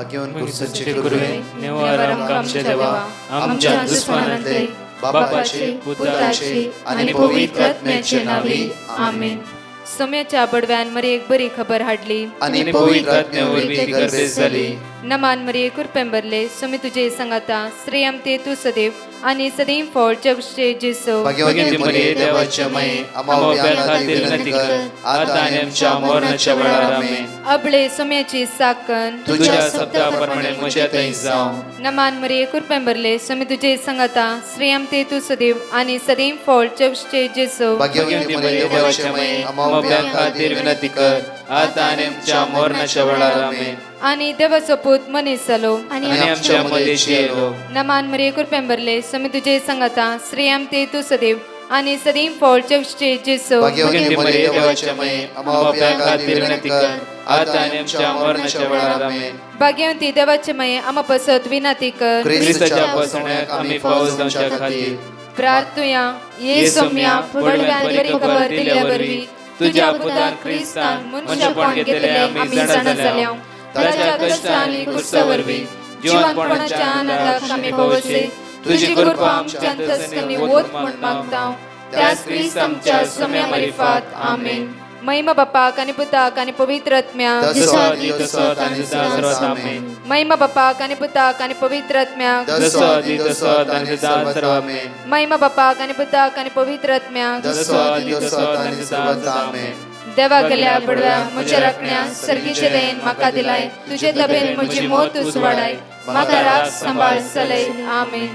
भाग्यवान कुर्सचे गुरुवे निवारम आमचे देवा आमच्या दुश्मनांतले बापाचे पुत्राचे आणि पवित्र आत्म्याचे नावे आमेन. सोम्याच्या बडव्यान मरे एक बरी खबर हाडली आणि पवित्र आत्म्यावरवी गर्भेस झाली. नमान मरे कुरपेंबरले सोमी तुझे संगाता श्रेयम ते तू सदैव आणि सदैव फळ जगचे जेसो. भाग्यवती मरिये देवाच्या माये आम्हा खातीर विनंती कर आता आणि आमच्या मरणाच्या वेळार आमेन. अबळे सोम्याची साकन तुझ्या शब्दाप्रमाणे म्हज्या थंय जावं. नमान मरे कुरपेंबरले सोमी तुझे संगाता श्रेयम ते तू सदैव आणि सदैव फळ जगचे जेसो. भाग्यवती मरिये देवाच्या माये आम्हा खातीर विनंती कर आता आणि आमच्या मरणाच्या वेळार आमेन. आणि देवाचो पूत मनीस जालो आणि आमच्या मध्येशी येलो. नमान मरे कुरपेंबरले सोमी तुझे संगाता श्रेयम ते तू सदैव आणि सदैव फळ जगचे जेसो. भाग्यवती मरिये देवाच्या माये आम्हा खातीर विनंती कर आता आणि आमच्या मरणाच्या वेळार आमेन. भाग्यवंती देवाचे माये आम्हा पसत विनंती कर ख्रिस्ताच्या पसण्याक आम्ही पावस जावच्या खातीर प्रार्थुया ये सोम्या पडव्यान बरी खबर दिल्या वरवी तुझ्या पुतान ख्रिस्तान मनशापण घेतले आम्ही जाणत जाल्या. ताच्या कष्ट आणि कुर्सावरवी जीवनपणाच्या आनंदाक आम्ही पवसे तुझी कृपा आमच्या अंतस्करणी वोत म्हण मागताव. त्याच ख्रिस्त आमच्या सोम्या मार्फत आमेन. महिमा बापाक आणि पुताक आणि पवित्र आत्म्याक महिमा बापाक आणि पुताक आणि पवित्र आत्म्याक महिमा बापाक आणि पुताक आणि पवित्र आत्म्याक देवा गेल्या पडव्या म्हज्या राखण्या सर्गीचे देन म्हाका दिलाय. तुझे तबेन म्हजी मोत उसवाडाय म्हाका राख सांबाळ चलय आमेन.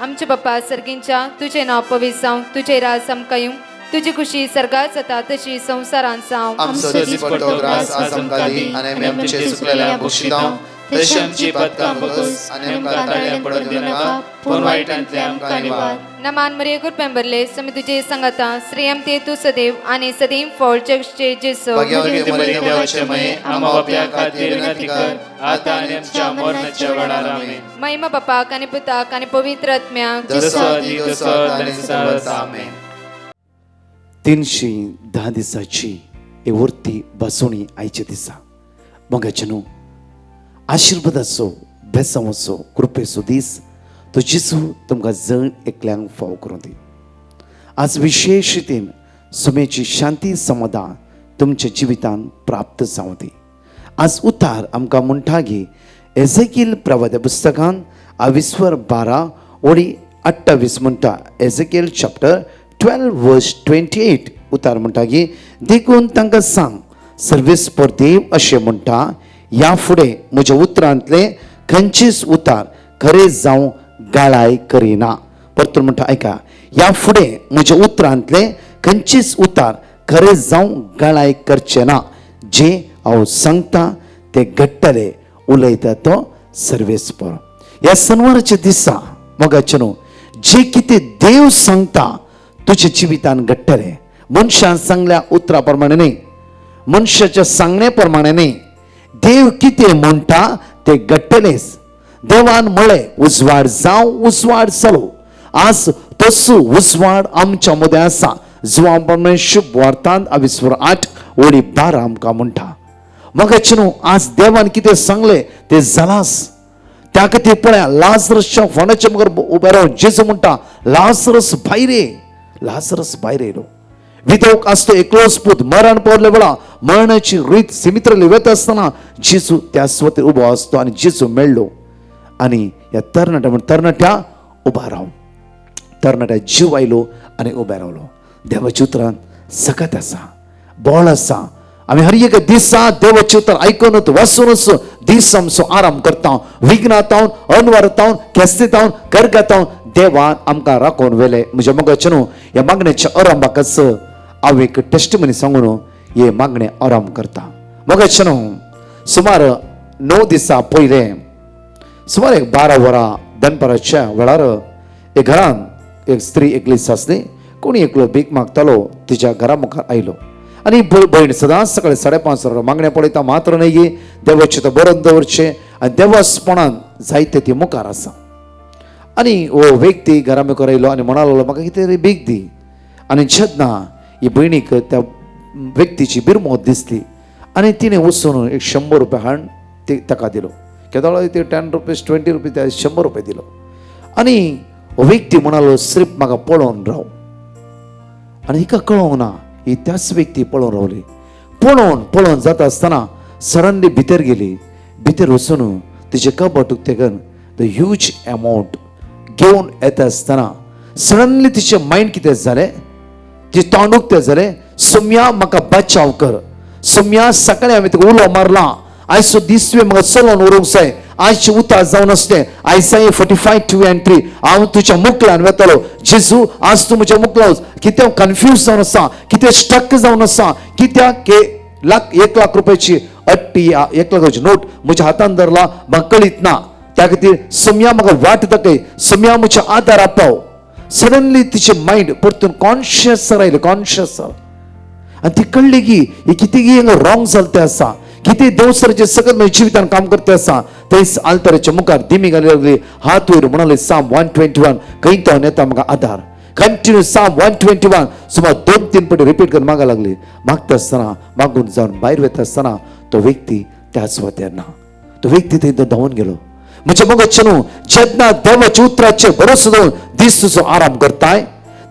आमचे बाप्पा सर्गींच्या तुझे नाव पवित्र जावं तुझे राज आमकां येवं तुझी खुशी सर्गात जाता तशी संसारांत जावं. आमचो दिसपट्टो ग्रास आज आमकां दी आनी आमी आमचे चुकलेल्या बक्षितांव तशी आमची पातकां बगस आनी आमकां ताळ्यान पडूंक दिनाका पूण वायटांतले आमकां निवार. नमान मरिये कुरपेंबरले सोमी तुझे संगाता श्रेयम ते तू सदैव आणि सदैव फळ जगचे जेसो. भाग्यवती मरिये देवाचे माये आम्हा बापया खातीर विनंती कर आता आनी आमच्या मरणाच्या वेळार आमेन. महिमा बापाक आणि पुताक आणि पवित्र आत्म्याक आमेन. 310 दिसाची हे वर्ती बसोणी आयचे दिसा मोगाचेनो आशिर्वादाचो बेसांवाचो कृपेचो दीस तो जिसू तुमकां जण एकल्यांक फाव करूं दी. आज विशेष रितीन सोमेची शांती समाधान तुमच्या जिवितान प्राप्त जावं दी. आज उतार आमकां म्हणटा की एझेकिएल प्रवाद्या पुस्तकान 22:12-28 म्हणटा. एझेकिएल चॅप्टर 12:28 उतार म्हणटा की देखून तांकां सांग सर्वेस्पर देव अशें म्हणटा ह्या फुडें म्हज्या उतरांतले खंयचेच उतार खरे जावं गाळाय करिना. परतून म्हणटा ऐका ह्या फुडें म्हज्या उतरांतले खंयचेच उतार खरे जावं गाळाय करचे ना. जे हांव सांगता ते घडटले उलयता तो सर्वेस्पर. ह्या शनिवाराच्या दिसा मोगाचेनो जे कितें देव सांगता तुझ्या जिवितान घडटले. मनशान सांगल्या उतरा प्रमाणे न्ही मनशाच्या सांगण्या प्रमाणे न्ही देव कितें म्हणटा ते घडटलेच. देवान म्हळें उजवाड जावं उजवाड जालो. आज तसो उजवाड आमच्या मदें आसा जो आमी शुभ वार्तांत 22:8-12 आमकां म्हणटा. मोगाचेनो आज देवान कितें सांगलें तें जालांच. त्या खातीर पळया लाजरसच्या फोंडाच्या मुखार उबे रावन जेजू म्हणटा लाजरस भायर ये. लाजरस भायर येयलो. विधवक आसतो एकलोच पूत मरण पावले वेळा मरणाची रीत सिमित्रली वता आसतना जेजू त्या स्वतेर उबो आसतो आनी जेजू मेळ्ळो आनी ह्या तरणाट्या उबा राव तरणाट्या जीव आयलो आनी उबे रावलो. देवाच्या उतरांत सकत आसा बोळ आसा. आमी हर एक दिसा देवाचें उतर आयकूनच वाचूनच दीस आमचो आराम करता. विघ्नातावन अनवरतावन केस्तितावन करगतावन देवान आमकां राखून व्हेले. म्हज्या मोगाचेनो ह्या मागणेच्या आरंभाकच हांव एक टेस्टिमनी सांगून हे मागणे आराम करता. मोगाचेनो सुमार 9 दिसा पयले सुमार 12 वरां दनपाराच्या वेळार एक घरान एक स्त्री एकलीच आसली. कोणी एकलो भीक मागतालो तिच्या घरा मुखार आयलो आनी भयण सदांच सकाळी 5:30 मागणे पळयता मात्र न्ही देवाचें तो बरोवन दवरचें आनी देवासपणान जायते ती मुखार आसा. आनी हो व्यक्ती घरा मुखार आयलो आनी म्हणूंक लागलो म्हाका कितें तरी भीक दी. आनी जेन्ना ही भयणीक त्या व्यक्तीची बिरमोत दिसली आनी तिणें वचून एक 100 रुपया हाडून ताका दिलो केदोळ ते 10 रुपीज 20 रुपीज 100 रुपये दिलो आनी हो व्यक्ती म्हणालो सिर्फ म्हाका पळोवन राव आनी हिका कळोंक ना ही त्याच व्यक्ती पळोवन रावली पळोवन जाता आसतना सडनली भितर गेली भितर वचून तिचे कबटूक तेगन द ह्यूज अमावंट घेवन येता आसतना सडनली तिचे मायंड कितें जालें ती तोंडूक तें जालें सोम्या म्हाका बचाव कर सोम्या सकाळी हांवें तुका उलो मारला आयचो दिसवे म्हाका चलोवन व्हरूंक जाय आयचे उतार जावन आसलें आयसाय 45:2-3 हांव तुज्या मुखल्यान वेतलो जेजू आज तूं म्हज्या मुखला कितें हांव कन्फ्यूज जावन आसा कितें स्टक जावन आसा कित्याक 1 लाख रुपयाची 1 लाखाची नोट म्हज्या हातान धरला म्हाका कळीत ना त्या खातीर सोम्या म्हाका वाट दाखय सोम्या म्हज्या आदार आपाव सडनली तिचे मायंड परतून कॉन्शियस राहिलें कॉन्शियस आनी ती कळली की हे कितें रॉंग जालें तें आसा कितें देवसराचे सगळं म्हज्या जिवितान काम करता आसा थंय आल्ताराच्या मुखार दिमी घाली लागली हात वयर म्हणाले साम 121 खंय तो येता म्हाका आधार कंटिन्यू साम 121 सुमार 2-3 फावटी रिपीट करून मागा लागली मागता आसतना मागून जावन भायर वता आसतना तो व्यक्ती त्याच वाट्यार ना तो व्यक्ती थंय धांवून गेलो म्हज्या मगच न्हू जेन्ना देवाच्या उतराचेर भरोसो दवरून दीस तुजो आराम करताय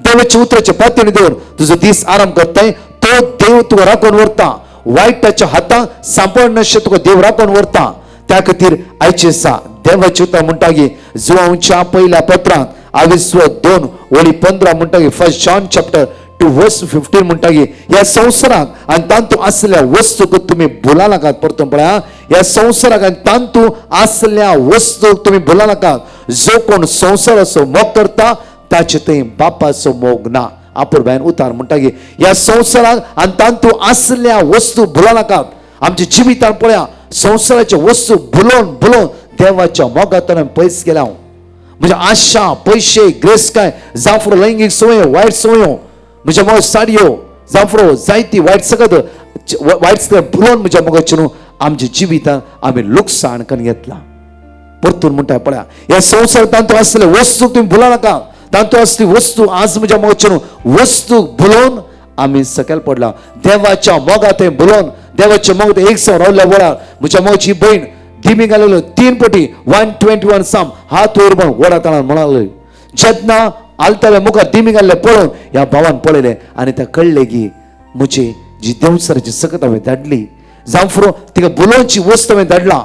देवाच्या उतराचे पातळी दवरून तुजो दीस आराम करताय तो देव तुका राखून व्हरता वायटाच्या हातांक सांपडनाशें तुका देव राखून व्हरता त्या खातीर आयचे दिसा देवाचे उतर म्हणटा की जुवांच्या पयल्या पत्रांत 22:2-15 म्हणटा की 1 जॉन चॅप्टर 2:15 म्हणटा की ह्या संवसाराक आनी तांतू आसलेल्या वस्तूक तुमी भुला नाकात परतून पळया ह्या संवसाराक आनी तांतू आसलेल्या वस्तूक तुमी भुला नाकात जो कोण संवसाराचो मोग करता ताचे थंय बापाचो मोग ना आपुरबायन उतार म्हणटा की ह्या संवसाराक आनी तांतू आसलेल्या वस्तू भुला नाकात आमच्या जिवितान पळया संवसाराचे वस्तू भुलोवन देवाच्या मोगांतल्यान पयस गेल्या म्हणजे आशा पयशे ग्रेसकाय जावं लैंगीक संवयो वायट संवयो म्हज्या मोग साडयो जावं जायती वायट सगळं वायट सगळं भुलोवन म्हज्या मोगाचें न्हू आमच्या जिवितान आमी लुकसाण करून घेतला परतून म्हणटा पळया ह्या संवसारात तांतू आसले वस्तू तुमी भुला नाका तांतू असली वस्तू आज म्हज्या मोगाचें न्हू वस्तू भुलोवन आमी सकयल पडला देवाच्या मोगात थंय भुलोवन देवाच्या मोगात एक सव रावल्या वळार म्हज्या मोगाची भयण दिमी घाललो 3 फावटी 121 साम हात वयर म्हण वडाताळान म्हणाले जेन्ना आल्ताल्या मुखार दिमी घाल्ले पळोवन ह्या भावान पळयलें आनी ताका कळलें की म्हजी जी देवसराची सकत हांवें धाडली जावं फुरो तिका भुलोवची वस्त हांवें धाडला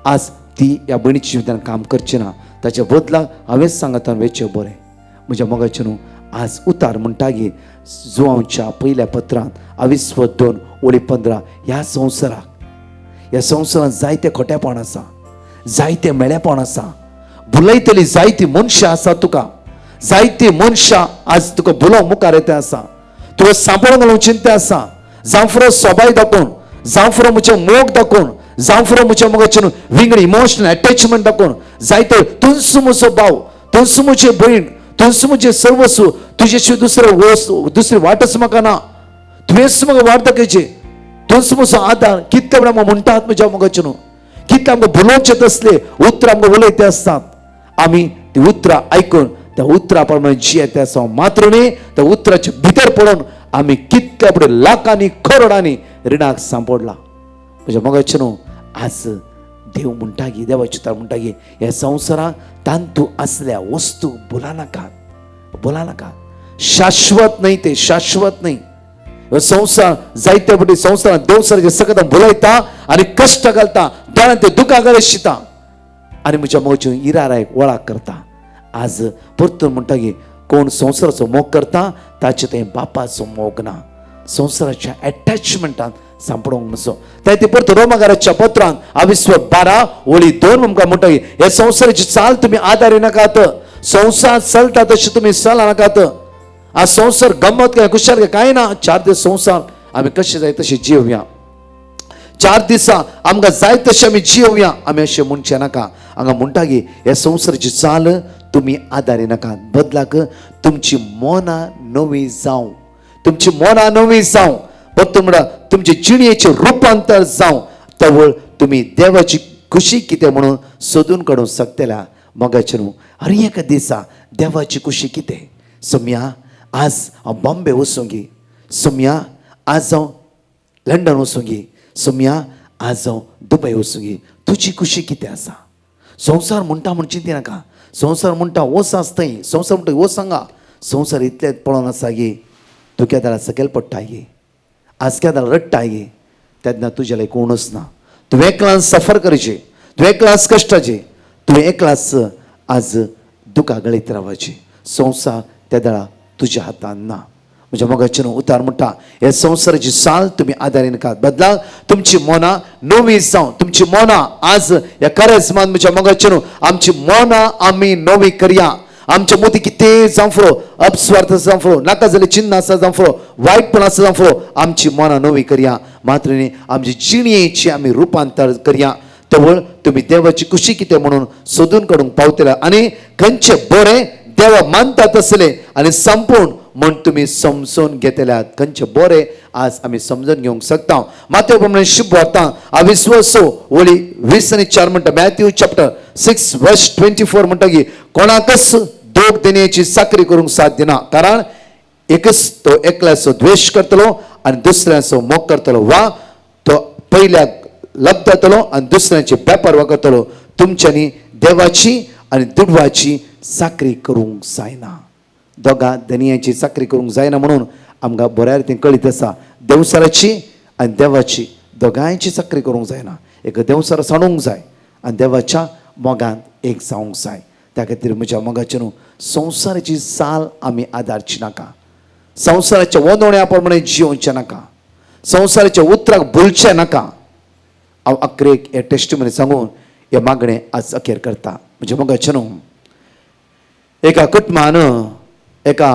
आज ती ह्या भयणीच्या जिवितान काम करची ना ताच्या बदलाक हांवेंच सांगता वेचें बरें म्हज्या मोगाचें न्हू आज उतार म्हणटा की जुवांच्या पयल्या पत्रांत 22:2-15 ह्या संवसारांत जायते खोटेपण आसा जायते मेळेपण आसा भुलयतली जायती मनशां आसा तुका जायती मनशां आज तुका भुलोवंक मुखार येता आसा तुका सांपळून घालूंक चिंता आसा जावं फुरो सोबाय दाखोवन जावं फुरो म्हजे मोग दाखोवन जावं फुरो म्हज्या मोगाचें विंगड इमोशनल अटॅचमेंट दाखोवन जायते तुमचो म्हजो भाव तुमचो म्हजी भयण तुमचो म्हजें सर्वस्व तुजे शिवाय दुसरी वाटच म्हाका ना तुवेंच म्हाका वाट दाखयची तुमचो म्हजो आदार कितले वेळा म्हणटात म्हज्या मोगाचें न्हू कितले आमकां भुलोवचे तसले उतरां आमकां उलयते आसतात आमी ती उतरां आयकून त्या उतरां प्रमाणे जियेते आसा मात्र न्ही त्या उतराचे भितर पडून आमी कितले फुडें लाखांनी करोडांनी रिणाक सांपडला म्हज्या मोगाचें न्हू आज देव म्हणटा की देवाची उतर म्हणटा की ह्या संवसारांत तांतू असल्या वस्तू भुला नाका शाश्वत नाही ते शाश्वत नाही संसार जायते फावटी संवसारांत देवसराचे सकत भुलयता आनी कश्ट घालता दोळ्यान ते दुखां शिता आनी म्हज्या मोगाची इरारायक वळाक करता आज परतून म्हणटा की कोण संवसाराचो मोग करता ताचे थंय बापाचो मोग ना संवसाराच्या एटॅचमेंटान सांपडोंक नसो ते परत रोमाकाराच्या पत्रांत 22:12 आमकां म्हणटा की हे संवसाराची चाल तुमी आदारी नाकात संवसार चलता तशें तुमी चला नाकात आज संवसार गंमत काय खुशाल काय ना 4 दीस संवसार आमी कशें जाय तशें जियोवया 4 दिसां आमकां जाय तशें आमी जियोवया आमी अशें म्हणचें नाका हांगा म्हणटा की हे संवसाराची चाल तुमी आदारी नाकात बदलाक तुमची मोना नवी जावं फक्त म्हणटा तुमचे जिणेचें रुपांतर जावं तवळ तुमी देवाची खुशी कितें म्हणून सोदून काडूंक शकतल्या मोगाचें न्हू हर एका दिसा देवाची खुशी कितें सोम्या आज हांव बॉम्बे वचूंक गी सोम्या आज हांव लंडन वचूंक गी सोम्या आज हांव दुबय वचूंक गी तुजी खुशी कितें आसा संवसार म्हणटा म्हण चिंती नाका. संवसार म्हणटा ओस आसताय, संवसार म्हणटा ओस सांगा. संवसार इतलेच पळोवन आसा गे दुख्या दाळा सकयल पडटा गे, आसक्या दाळ रडटा गे. तेन्ना तुज्या लायक कोणूच ना. तूं एकलां सफर करचें, तूं एकलांच कश्टाचें, तूं एकलांच आज दुखा गळीत रावचें. संवसार त्या दाळा तुज्या हातान ना. म्हज्या मोगाचें उतार म्हणटा हे संवसाराची साल तुमी आदारीन नाकात. बदलाक तुमची मोना नवी जावं. तुमची मोना आज ह्या करजमान म्हज्या मोगाचें आमची मोना आमी नवी करया. आमच्या मदीं कितें जावं फुडो, अपस्वार्थ जावं फुडो, नाका जाल्यार चिन्ह आसा जावं फुडो, वायटपण आसा जावं फुडो, आमची मोना नवी करया. मात्र न्ही आमची जिणयेची आमी रुपांतर करया. तेवळ तुमी देवाची खुशी कितें म्हणून सोदून काडूंक पावतले आनी खंयचे बरें देवा मानतात तसले आनी संपूर्ण म्हण तुमी समजून घेतल्यात. खंयचे बरें आज आमी समजून घेवंक शकता. मातय प्रमाणे शुभ वार्ता अविश्वासो वळी 20:4 म्हणटा. मॅथ्यू चॅप्टर 6:24 म्हणटा की कोणाकच दोग देण्याची साखरी करूंक साध्य ना. कारण एकच तो एकल्याचो द्वेष करतलो आनी दुसऱ्याचो मोग करतलो, वा तो पयल्याक लब्धतलो आनी दुसऱ्याचे वेपार वा करतलो. तुमच्यांनी देवाची आनी दुडवाची साखरी करूंक जायना. दोगा धनियाची साखरी करूंक जायना म्हणून आमकां बऱ्या रितीन कळीत आसा. देवसाराची आनी देवाची दोगांयची साखरी करूंक जायना. एक देवसार सांडूंक जाय आनी देवाच्या मोगान एक जावंक जाय. त्या खातीर म्हज्या मोगाचे न्हू संवसाराची साल आमी आदारची नाका. संवसाराच्या वोंदोण्या प्रमाणे जियोवचें नाका. संवसाराच्या उतराक भुलचें नाका. हांव अकरेक हे टेस्टिमनी सांगून हे मागणें आज अखेर करता. म्हज्या मोगाचे न्हू एका कुटुंबान एका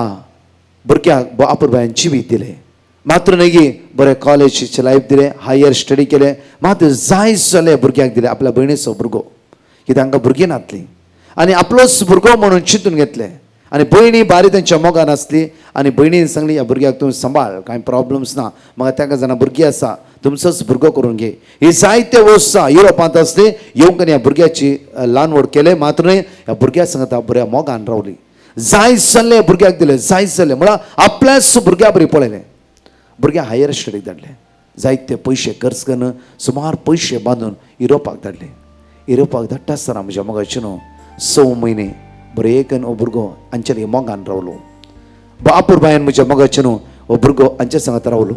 भुरग्याक आपुरबायन जिवीत दिलें. मात्र न्ही बरें कॉलेजीचे लायफ दिलें, हायर स्टडी केलें, मात्र जाय जालें भुरग्याक दिलें. आपल्या भयणीचो भुरगो, कित्याक तांकां भुरगीं नासलीं आनी आपलोच भुरगो म्हणून चिंतून घेतलें. आनी भयणी बारी तांच्या मोगान आसली आनी भयणीन सांगली ह्या भुरग्याक तूं सांबाळ, कांय प्रॉब्लम्स ना, म्हाका ताका जाणां भुरगीं आसा, तुमचोच भुरगो करून घे. ही जायते वस्तां युरोपांत आसली. येवंक ह्या भुरग्याची ल्हानवड केलें. मात्र ह्या भुरग्या सांगता बऱ्या मोगान रावली. जाय जाल्लें भुरग्याक दिलें, जाय जाल्लें म्हळ्यार आपल्याच भुरग्या बरी पळयलें. भुरग्या हायर स्टडीक धाडलें. जायते पयशे खर्च करून सुमार पयशे बांदून युरोपाक धाडले. युरोपाक धाडटा आसतना म्हज्या मोगाचे न्हू 6 म्हयने बरें हो भुरगो हांच्या मोगान रावलो. आपुरबायन म्हज्या मोगाचे न्हू हो भुरगो हांच्या सांगात रावलो.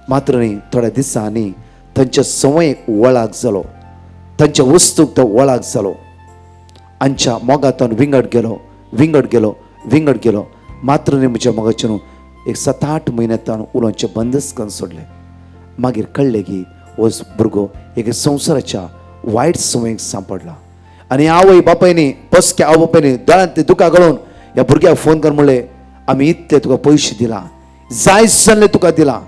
मात्र न्ही थोड्या दिसांनी तांच्या संवयेक वळाक जालो, तांच्या वस्तूक तो वळाक जालो. हांच्या मोगांतून विंगड गेलो, विंगड गेलो, विंगड गेलो. मात्र न्ही म्हज्या मोगाचे न्हू एक 7-8 म्हयन्यांतून उलोवचें बंदच करून सोडलें. मागीर कळ्ळें की हो भुरगो एक संवसाराच्या वायट संवयेक सांपडला. आनी आवय बापायनी पसक्या आवय बापायनी दळांत ते दुका गळोवन ह्या भुरग्याक फोन कर म्हणलें आमी इतले तुका पयशे दिला, जाय जाल्ले तुका दिला,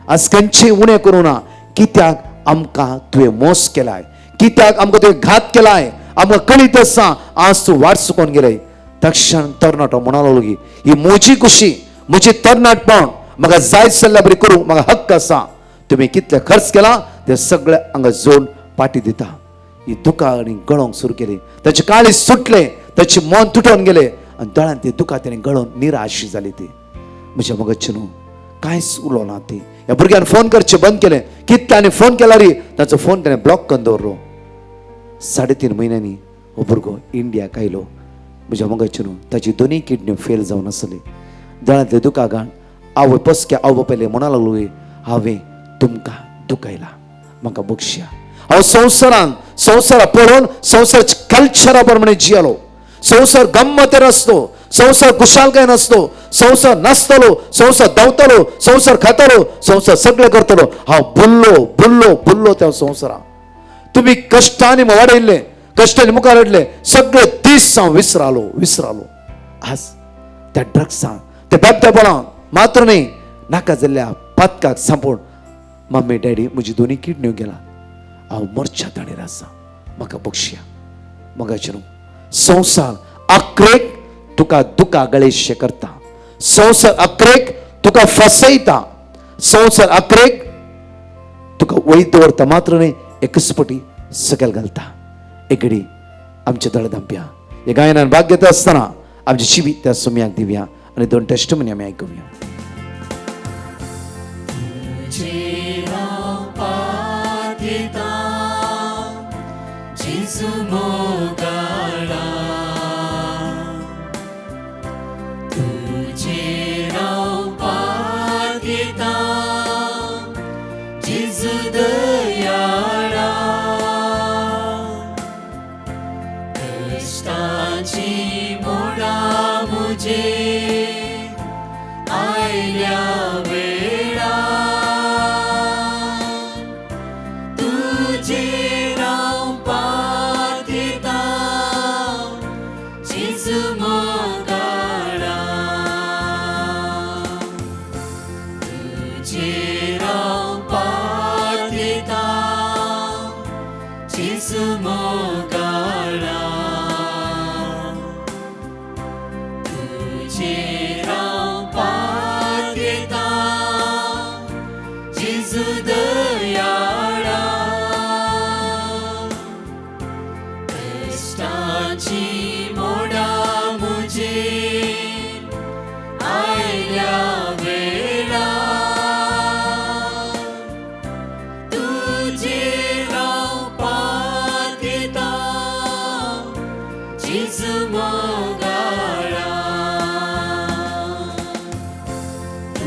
आज खंयचें उणें करूं ना. कित्याक आमकां तुवें मोस केलाय, कित्याक आमकां तुवें घात केलाय, आमकां कळीत आसा आज तूं वाट चुकोवन गेलें. तक्षण तरणाटो म्हणूंक लागलो की ही म्हजी खुशी, म्हजी तरणाटपण, म्हाका जाय जाल्ल्या बरी करूंक म्हाका हक्क आसा. तुमी कितले खर्च केला ते सगळे हांगा जोड पाटी दिता. ही दुकां आनी गळोवंक सुरू केली. ताचे काळीज सुटले, ताचे मन तुटून गेले आनी दोळ्यान ती दुकां तेणें गळोवन निराशी जाली. ती म्हज्या मोगाचे न्हू कांयच उलोवं ना. ती ह्या भुरग्यान फोन करचें बंद केलें. कितें ताणें फोन केला री ताचो फोन ताणें ब्लॉक करून दवरलो. 3.5 म्हयन्यांनी हो भुरगो इंडियाक आयलो. म्हज्या मोगाचे न्हू ताची दोनूय किडनी फेल जावन आसली. दोळ्यांतले दुकां घाण आवय पसक्या आवय बापायले म्हणूंक लागलो हांवें तुमकां दुखयला, म्हाका बक्षया. हांव संवसार पळोवन संवसाराच्या कल्चरा प्रमाणे जियलो. संवसार गम्मतेर आसलो, संवसार खुशालकाय नासलो, संवसार नाचतलो, संवसार धांवतलो, संवसार खातलो, संवसार सगळें करतलो. हांव बुल्लो बुल्लो बुल्लो त्या संवसाराक. तुमी कश्टांनी वाडयल्ले, कश्टांनी मुखार हाडले, सगळे दीस हांव विसरालो. आज त्या ड्रग्सां त्या बेबदेपणां मात्र न्ही नाका जाल्ल्या पातकाक सांपून मम्मी डॅडी म्हजी दोनूय किडन्यो गेला, हांव मोर्च्या दाणेर आसा, म्हाका बक्षया. मोगाचे न्हू संवसार अकरेक तुका दुका गळेशें करता. संवसार अकरेक तुका फसयता. संवसार अकरेक तुका वळीत दवरता. मात्र न्ही एकच पटी सकयल घालता. एक घडी आमच्या दळदंप्या हे गायनान भाग घेता आसतना आमचे जिवीत त्या सुम्याक दिवया आनी 2 टेस्टमनी आमी आयकुया. Jesus moga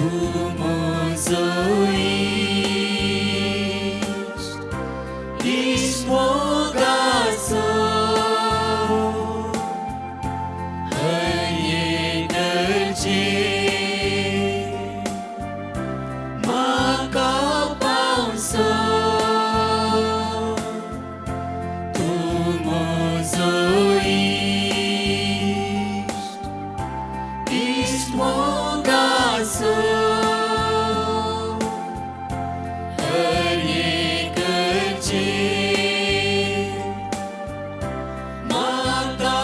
तूं म्हजो इश्ट मोगाचो हर एक गरजेक म्हाका पावसो तूं म्हजो इश्ट मोगाचो हर एक गरजेक म्हाका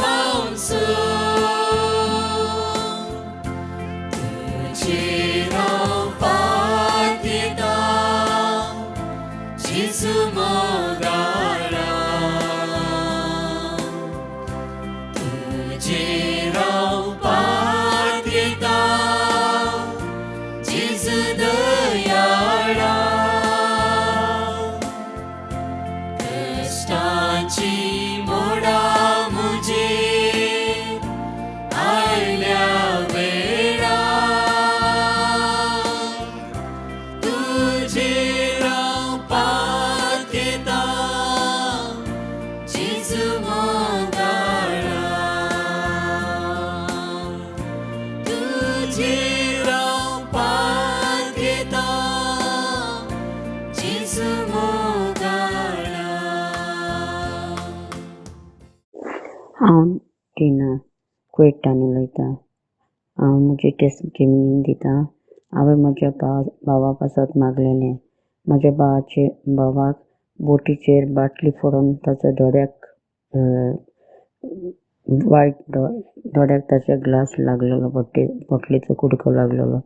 पावसो तुजेर हांव पातयेता जेजू मोगारा तुजेर हांव पातयेता जेजू दयाळा कश्टाची मोडा मुजेर आयल्या वेळार तुजेर हांव पातयेता जेजू मोगारा तुजेर हांव पातयेता जेजू मोगारा हांव टिना कुवेटान उलयतां. हांव म्हजी टेस्टिमनी दितां. हांवें म्हज्या भावा पासत मागलेलें. म्हज्या भावाक बोटीचेर बाटली फोडून ताच्या दोळ्याक वायट दोळ्याक ताच्या ग्लास लागलेलो, बोटलेचो कुडको लागलेलो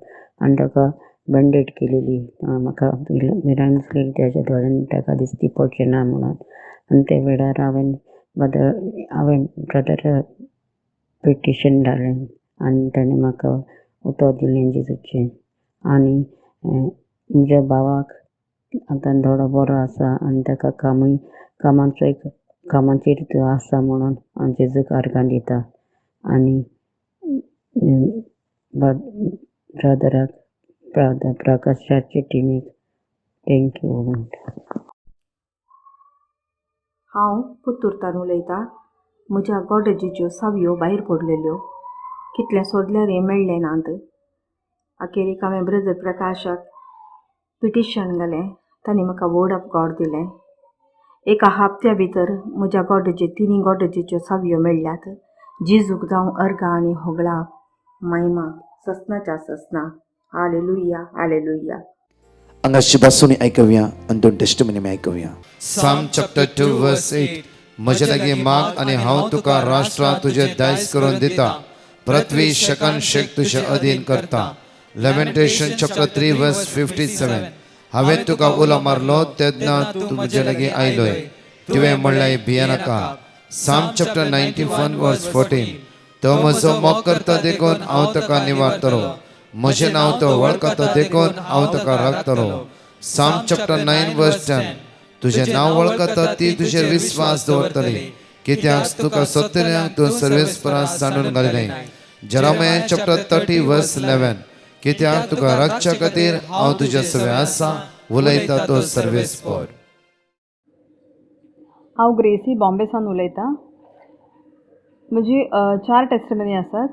आनी ताका बँडेड केलेली. म्हाका भिरांत दिसली की ताच्या दोळ्यान ताका दिश्टी पडचें ना म्हणून. आनी त्या वेळार हांवें ब्रदराक पिटिशन धाडलें आनी ताणें म्हाका उतर दिलें जेजूचें. आनी म्हज्या भावाक आतां दोळो बरो आसा आनी ताका कामाचेर तो आसा म्हणून हांव जेजूक आर्गां दितां. आनी ब्रदराक प्रकाशाचे टिमीक थँक्यू म्हणटा. हांव पुत्तूरतान उलयतां. म्हज्या गॉडेजीच्यो सावयो भायर पडलेल्यो. कितलें सोदल्यार हें मेळ्ळें नात. अखेरेक हांवें ब्रदर प्रकाशाक पिटिशन घालें. तांणी म्हाका वर्ड ऑफ गॉड दिलें. एका हप्त्या भितर म्हज्या तिनी गॉडेजीच्यो सावयो मेळ्ळ्यात. जेजूक जावं अर्गां आनी होगळा महिमा ससनाच्या ससना. Hallelujah hallelujah. हांगाची बासुनी आयकूया आनी दोन टेस्टिमनी आयकूया. Psalm chapter 2 verse 8. म्हजे लागीं माग आनी हांव तुका राष्ट्रां तुजे दायज करून दिता. पृथ्वी शकन शेक तुजे अधीन करता. Lamentation chapter 3 verse 57. हांवें तुका उलो मारलो तेन्ना तूं म्हजे लागीं आयलोय. तुवें म्हणलें भिये नाका. Psalm chapter 91 verse 14. तो म्हजो मोग करता देखून हांव ताका निवारतलो. म्हजें नांव तो वळखता देखून हांव ताका राखतलो. Psalm chapter 9 verse 10. तुजें नांव वळखता ती तुजेर विस्वास दवरतली. कित्याक तुका सत्तऱ्यांक तूं सर्वेस्परास सांडून घालिलें. Jeremiah chapter 30 verse 11. कित्याक तुका राखच्या खातीर हांव तुज्या सवे आसा. उलयता तो सर्वेस्पर. हांव ग्रेसी बॉम्बेसान उलयतां. म्हजी 4 टेस्टिमनी आसात.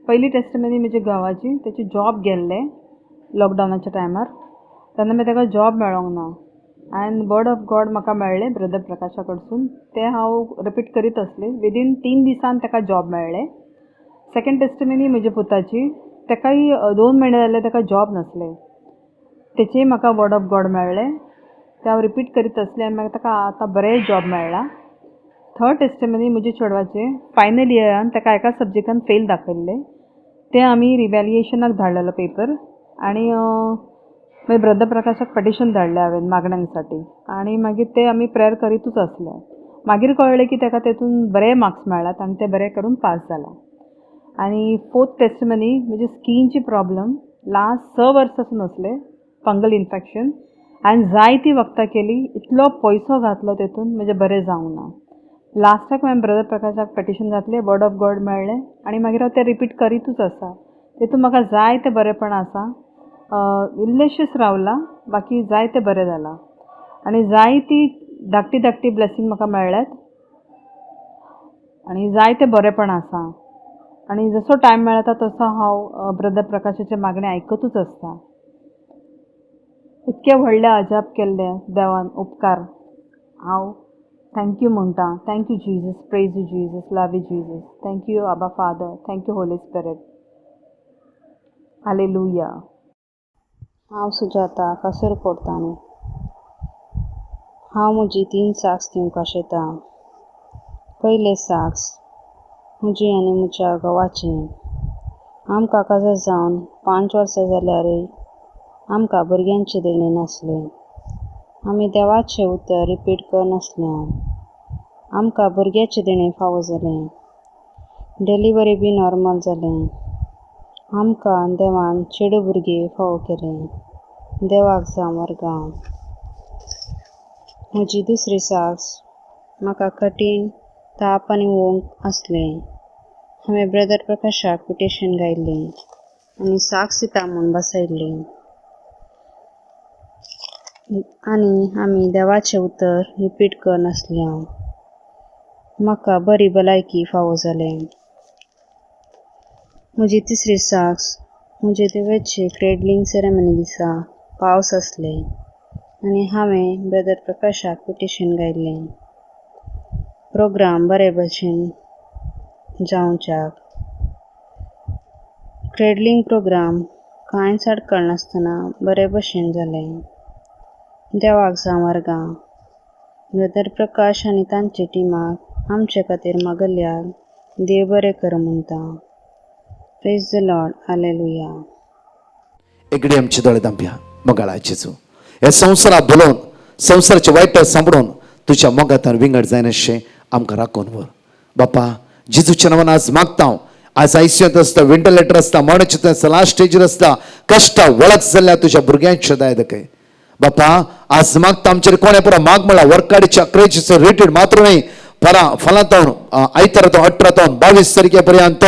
पयली टेस्टिमनी म्हज्या गांवाची. तेची जॉब गेल्लें लॉकडावनाच्या टायमार. तेन्ना मागीर ताका जॉब मेळोंक ना. एंड वर्ड ऑफ गॉड म्हाका मेळ्ळें ब्रदर प्रकाशा कडसून. तें हांव रिपीट करीत आसलें. विदीन 3 दिसान ताका जॉब मेळ्ळें. सेकंड टेस्टिमनी म्हज्या पुताची. ताकाय 2 म्हयने जाले ताका जॉब नासलें. तेचेय म्हाका वर्ड ऑफ गॉड मेळ्ळें. तें हांव रिपीट करीत आसलें आनी मागीर ताका आतां बरें जॉब मेळ्ळा. थर्ड टेस्टिमनी म्हज्या चेडवाचें. फायनल इयरान ताका एका सब्जेक्टान फेल दाखयल्लें. तें आमी रिवॅल्युएशनाक धाडलेलो पेपर. आनी मागीर ब्रदर प्रकाशाक पटिशन धाडलें हांवें मागण्यांसाठी. आनी मागीर ते आमी प्रेयर करीतूच आसले. मागीर कळ्ळें की ताका तेतून बरे मार्क्स मेळ्ळात आनी ते बरे करून पास जाला. आनी फोर्थ टेस्टिमनी म्हणजे स्कीनची प्रॉब्लम लास्ट 6 वर्सांसून आसलें. Fungal infection. हांवें जायती वखदां केली. इतलो पयसो घातलो तेतून म्हणजे बरें जावंक ना. लास्टाक हांवें ब्रदर प्रकाशाक पटिशन घातलें. वर्ड ऑफ गॉड मेळ्ळें आनी मागीर हांव तें रिपीट करीतूच आसा. तेतून म्हाका जायते बरेपण आसा. इल्लेशेच रावला, बाकी जायते बरें जाला आनी जायती धाकटी ब्लेसिंग म्हाका मेळ्ळ्यात आनी जायते बरेपण आसा. आनी जसो टायम मेळटा तसो हांव ब्रदर प्रकाशाचे मागणे आयकतूच आसता. इतके व्हडले अजाप केल्ले देवान उपकार हांव थँक्यू म्हणटा. Thank you Jesus, praise you Jesus, love you Jesus, thank you आबा Father, thank you Holy Spirit. Hallelujah. हांव सुजाता कासर कोर्तांनी. हांव म्हजी 3 साक्स दिवंक आशेता. पयले साक्स म्हजी आनी म्हज्या घोवाची. आमकां काजार जावन 5 वर्सां जाल्यारय आमकां भुरग्यांचे देणे नासले. आमी देवाचें उतर रिपीट करनासल्यान आमकां भुरग्याचे देणे फावो जालें. डिलिव्हरी बी नॉर्मल जालें. आमकां देवान चेडूं भुरगें फावो केलें. देवाक जावं वर्गां. म्हजी दुसरी साक्स म्हाका कठीण ताप आनी वोंक आसलें. हांवें ब्रदर प्रकाशाक पिटिशन घायल्लें आनी साक्स दिता म्हूण बसयल्लें आनी आमी देवाचें उतर रिपीट करनासल्यान म्हाका बरी भलायकी फावो जालें. म्हजी तिसरी साक्स म्हजे देवाचे क्रेडलिंग सेरेमनी दिसा पावस आसले आनी हांवें ब्रदर प्रकाशाक पिटिशन घायल्लें प्रोग्राम बरे भशेन जावच्याक. क्रेडलिंग प्रोग्राम कांयच आडखळ नासतना बरे भशेन जालें. देवाक जावं वर्गां. ब्रदर प्रकाश आनी तांचे टिमाक आमचे खातीर मागल्याक देव बरें कर म्हणटा. Praise the Lord. हालेलुया. एकडे आमचे दोळे दांप्या मोगाळा जेजू. ह्या संवसाराक भुलोवन संवसाराचे वायट सांबाळून तुज्या मोगातान विंगड जायन अशें आमकां राखून व्हर. बापा जेजूच्या नांवान आज मागता हांव. आज आयसीयूंत आसता, वेंटिलेटर आसता, मरणाचे आसता, लास्ट स्टेजीर आसता, कश्टां वळख जाल्ल्या तुज्या भुरग्यांचे दया दाखय. बापा आज मागता आमचेर कोणे पुरो माग म्हणला वर्काडीच्या क्रेजीचो रेटेड मात्र न्ही फलांतावन आयतारांतून 18 ते 22 तारखे पर्यंत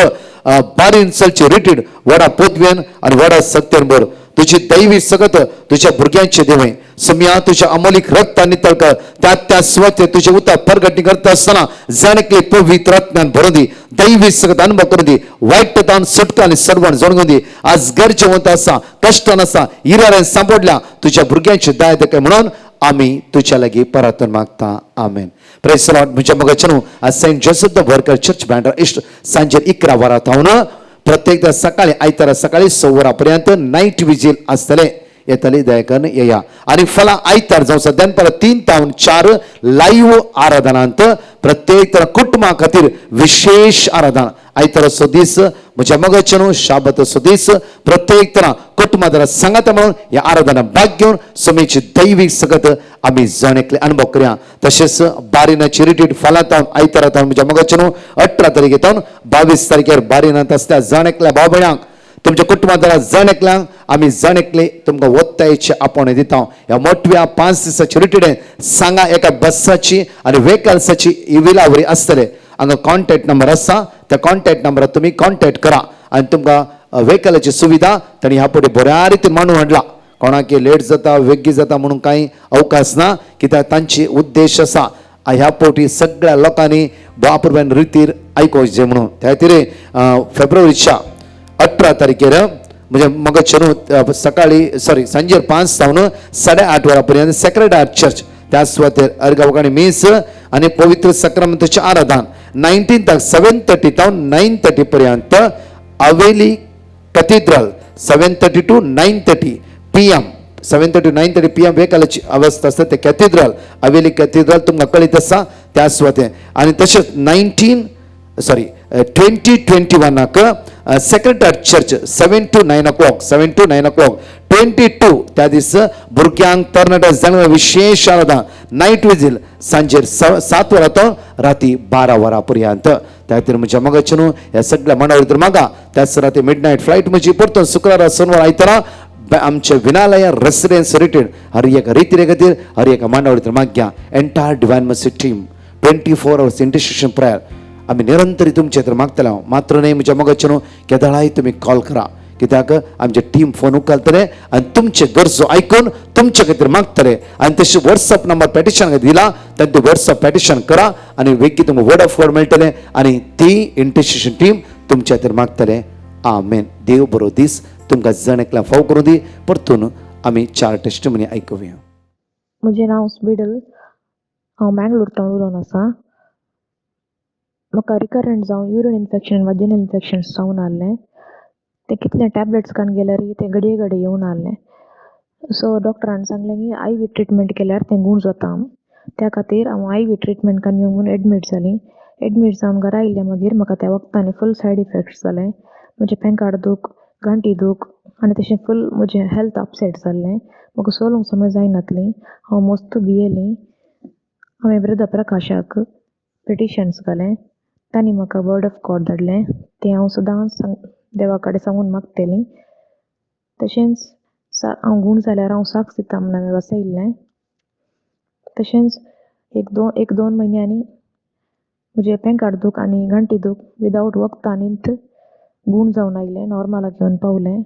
बारीन चलची रिटीड वडा पदव्यान आनी वडा सत्यान भर. तुजी दैवी सगत तुज्या भुरग्यांचे देवय सम्या तुज्या अमोलीक रक्त नितळ कर. त्या स्वते तुजे उतर परगटणी करता आसतना जाणके पवित्र आत्म्यान भरून दी. दैवी सगत अनुभव करून दी. वायटतान सुटका आनी सडवण जणगून दी. आज गरजेवंत आसा, कश्टान आसा, इराऱ्यान सांपडल्या तुज्या भुरग्यांची दाय दाखय म्हणून आमी तुज्या लागीं प्रार्थना मागता. आमेन. Praise the Lord. म्हज्या मोगाचें आज saint Joseph the worker church बँडर इश्ट सांजे 11 वरां थावन प्रत्येकदा सकाळी आयतारा सकाळी 6 वरां पर्यंत नाईट विजील आसतले. येतली दयाकन येया. आनी फलां आयतार जावं सद्यान परत 3 ते 4 लाईव्ह आराधनांत प्रत्येक कुटुंबा खातीर विशेष आराधना. आयताराचो दीस म्हज्या मोगाचें न्हू शाबताचो दीस प्रत्येक तरा कुटुंबादारा सांगात म्हणून ह्या आराधना भाग घेवन समेची दैवीक सगत आमी जणेकले अनुभव करया. तशेंच बारिनाची रिटीट फाल्यां तावन आयतारा तावन म्हज्या मोगाचें न्हू 18 तारखे तावन 22 तारखेर बारिनांत आसता. जणेकल्या भाव भयणांक तुमच्या कुटुंबादारा जणेकल्यांक आमी जणेकले तुमकां वत्तायेचे आपोवणे दिता. ह्या मोठव्या 5 दिसाची रिटीडे सांगा एका बसाची आनी वेहिकल्साची विलावरी आसतले. हांगा कॉन्टॅक्ट नंबर आसा. त्या कॉन्टॅक्ट नंबरार तुमी कॉन्टॅक्ट करा आनी तुमकां वेहिकलाची सुविधा तांणी ह्या पटी बऱ्या रितीन मांडून हाडला. कोणाकी लेट जाता वेग्गी जाता म्हणून कांय अवकाश ना. कित्याक तांची उद्देश आसा ह्या पोटी सगळ्या लोकांनी बापूरब्यान रितीर आयकोचें म्हणून. त्या खातीर फेब्रुवारीच्या 18 तारखेर म्हणजे मग सकाळी सांजे 5 सावन 8:30 वरां पर्यंत सेक्रेड हार्ट चर्च त्या सुवातेर अर्गावकाणी मीस आनी पवित्र सक्रामेंताचें आराधन 19 7:30 ते 9:30 पर्यंत अवेली cathedral 7:30 to 9:30 PM 7:30 to 9:30 PM वेकालाची अवस्था आसता. ते कॅथेड्रल अवेली कॅथेड्रल तुमकां कळीत आसा त्या सुवातेर. आनी तशेंच 2021 sacred heart church 7 to 9 o'clock 22 त्या दीस भुरग्यांक तरणाट्या जाणांक विशेष आराधना नाईट विजील सांजे 7 वरां तो राती 12 वरां पर्यंत. त्या खातीर म्हज्या मोगाचें न्हू ह्या सगळ्या मंडळी मागा. त्याच राती मिडनायट फ्लायट म्हजी परतून शुक्रारा सोनवार आयतारा आमचे विनालया रेसिडेन्स रिटीड हर एक रिती खातीर हर एका मंडळी माग्या. Entire divine mercy team 24 hours intercession prayer आमी निरंतर तुमचे खातीर मागतले हांव मात्र न्ही म्हज्या मोगाचे न्हू केदाळाय तुमी कॉल करा कित्याक आमचे टीम फोन उखलतले आनी तुमचे गरजो आयकून तुमचे खातीर मागतले आनी तशी वॉट्सअप नंबर पॅटिशन दिला तांचे वॉट्सअप पॅटिशन करा आनी वेगळी तुमकां वर्ड ऑफ गॉड मेळटले आनी ती इंटरसेशन टीम तुमच्या खातीर मागतले आमेन. देव बरो दीस तुमकां जण एकल्या फाव करूं दी. परतून आमी 4 टेस्टिमनी आयकुया. म्हजें नांव स्बिडल. हांव मँगलोरतान उलोवन आसा. म्हाका रिकरंट जावन युरीन इन्फेक्शन वाजिनल इन्फेक्शन जावन आहलें. ते कितले टॅबलेट्स खावन गेल्यार ते घडये घडये येवन आहलें. सो डॉक्टरान सांगलें की आय व्ही ट्रिटमेंट केल्यार तें गूण जाता. त्या खातीर हांव आय व्ही ट्रिटमेंट खावन येवन एडमीट जालीं. एडमीट जावन घरा आयिल्ले मागीर म्हाका त्या वखदांनी फूल सायड इफेक्ट्स जाले. म्हजें पेंकाड दूख, गांठी दूख आनी तशें फूल म्हजें हेल्थ अपसेट जाल्लें. म्हाका सोलूंक समज जायनासलीं. हांव मस्त भियेलीं. हांवें ब्रदर प्रकाशाक पिटिशन्स घालें. तांणी म्हाका वर्ड ऑफ गॉड धाडलें. तें हांव सदांच देवा कडेन सांगून मागतलीं. तशेंच हांव गूण जाल्यार हांव साक्स दिता म्हूण हांवें वसयिल्लें. तशेंच एक दोन म्हयन्यांनी म्हजें पेंकाड दूख आनी गांठी दूख विदावट वखदांनीच गूण जावन आयलें. नॉर्मलाक घेवन पावलें.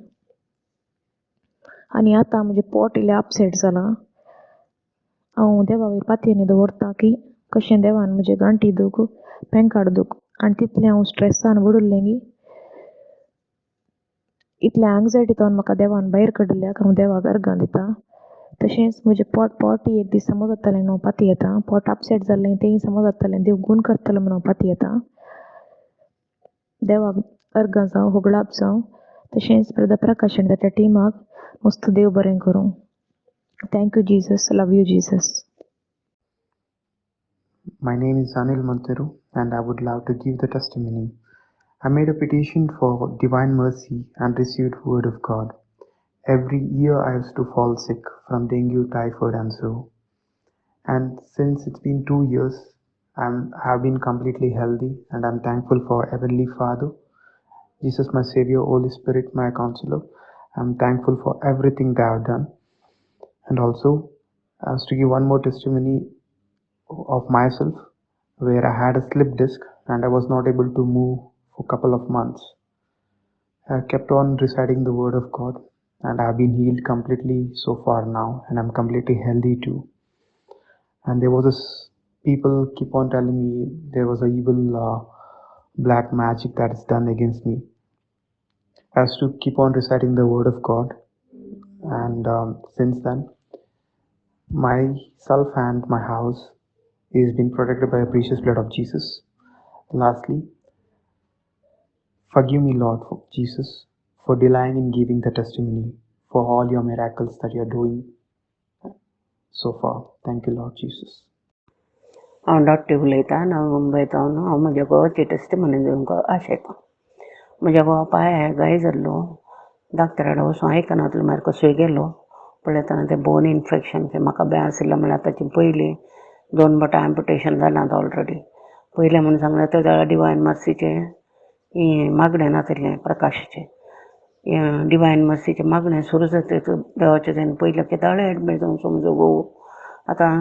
आनी आतां म्हजें पोट इल्लें अपसेट जालां. हांव देवा वयर पातयेनी दवरतां की कशें देवान म्हजें गांठी दूख पेंकाड दूख आनी तितलें हांव स्ट्रेसान बुडिल्लें की इतल्या एंग्जायटींतल्यान म्हाका देवान भायर काडिल्ल्याक हांव देवाक अर्गां दितां. तशेंच म्हजें पोटय एक दीस समज जातालें म्हणून हांव पातयेतां. पोट अपसेट जाल्लें तेंय समज जातालें देव गूण करतलो म्हणून हांव पातयेतां. देवाक अर्गां जावं होगळाप जावं. तशेंच ब्रदर प्रकाश आनी ताच्या टिमाक मस्त देव बरें करूं. Thank you Jesus. Love you Jesus. My name is Anil Monteiro and I would love to give the testimony. I made a petition for divine mercy and received word of God. Every year I used to fall sick from dengue, typhoid and so. And since it's been 2 years, I have been completely healthy and I'm thankful for Heavenly Father, Jesus my Savior, Holy Spirit my counselor. I'm thankful for everything they have done. And also, I was to give one more testimony of myself where I had a slip disc and I was not able to move for a couple of months. I kept on reciting the word of God and I have been healed completely so far now and I'm completely healthy too. And there was this people keep on telling me there was a evil black magic that is done against me. I have to keep on reciting the word of God and since then myself and my house is being protected by the precious blood of Jesus. Lastly, forgive me, Lord Jesus, for delaying in giving the testimony for all your miracles that you are doing so far. Thank you, Lord Jesus. हांव doctor उलयतां. हांव मुंबयतावन हांव म्हज्या घोवाची testimony दिवंक आशेतां. म्हज्या घोवा पांयाक गाय जाल्लो. डॉक्टराडे वचून आयकनासलो. मागीर कसोय गेलो. पळयतना तें बोन इन्फेक्शन तें म्हाका बें आशिल्लें म्हळ्यार ताची पयलीं 2 बोटां एम्पुटेशन जालां ऑलरेडी. पयलें म्हूण सांगलें तेज्या डिवायन मर्सीचें मागणें नातिल्लें प्रकाशाचें. डिवायन मर्सीचें मागणें सुरू जातकीर देवाचें तेणें पयलें केदाळे एडमीट जावन समजो घोव आतां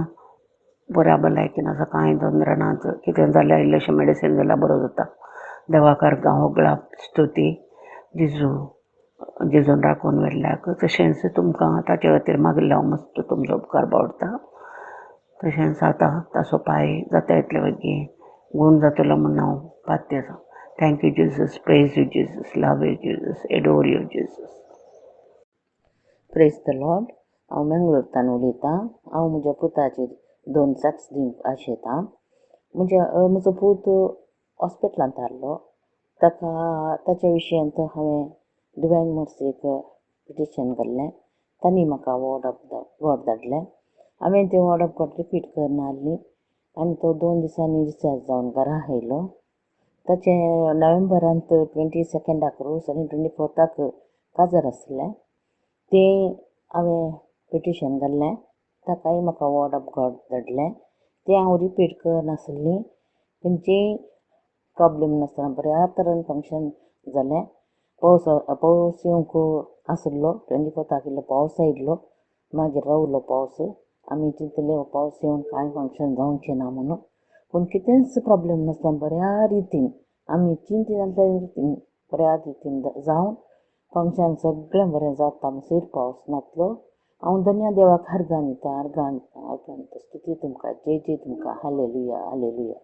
बऱ्या भलायकेन आसा. कांय तोंदर नात. कितें जाल्यार इल्लेशें मेडिसीन जाल्यार बरो जाता. देवाक अर्गां होगळाप स्तुती जेजून राखून व्हेल्ल्याक. तशेंच तुमकां ताचे खातीर मागिल्लें हांव मस्त तुमचो उपकार बावडटां. तशेंच आतां ताचो पांय जाता इतले बेगीन गूण जातलो म्हूण हांव पातयतां. Thank you Jesus. Praise you Jesus. Love you Jesus. Adore you Jesus. Praise the Lord. हांव मँगलोरतान उलयतां. हांव म्हज्या पुताचेर 2 साक्स दिवंक आशेतां. म्हजो पूत हॉस्पिटलांत आहलो. ताच्या विशयांत हांवें डिवायन मर्सीक पिटिशन घाल्लें. तांणी म्हाका वर्ड ऑफ गॉड धाडलें. हांवें तें वर्ड ऑफ गॉड रिपीट करनासलीं आनी तो 2 दिसांनी डिस्चार्ज जावन घरा आयलो. ताचें नोव्हेंबरांत 22 रोस आनी 24 काजार आसलें. तें हांवें पिटिशन घाल्लें. ताकाय म्हाका वर्ड ऑफ गॉड धाडलें. तें हांव रिपीट करनासलीं. खंयचीय प्रॉब्लेम नासतना बऱ्या तरेन फंक्शन जालें. पावस येवंक आशिल्लो. 24 इल्लो पावस आयिल्लो. मागीर रावलो पावस. आमी चिंतलें पावस येवन कांय फंक्शन जावचें ना म्हणून. पूण कितेंच प्रॉब्लेम नासतना बऱ्या रितीन आमी चिंतीत आसल्या रितीन बऱ्या रितीन जावन फंक्शन सगळें बरें जाता म्हणसर पावस नासलो. हांव धन्य देवाक अर्गां दिता स्तुती तुमकां जय जय तुमकां हालेलुया हालेलुया.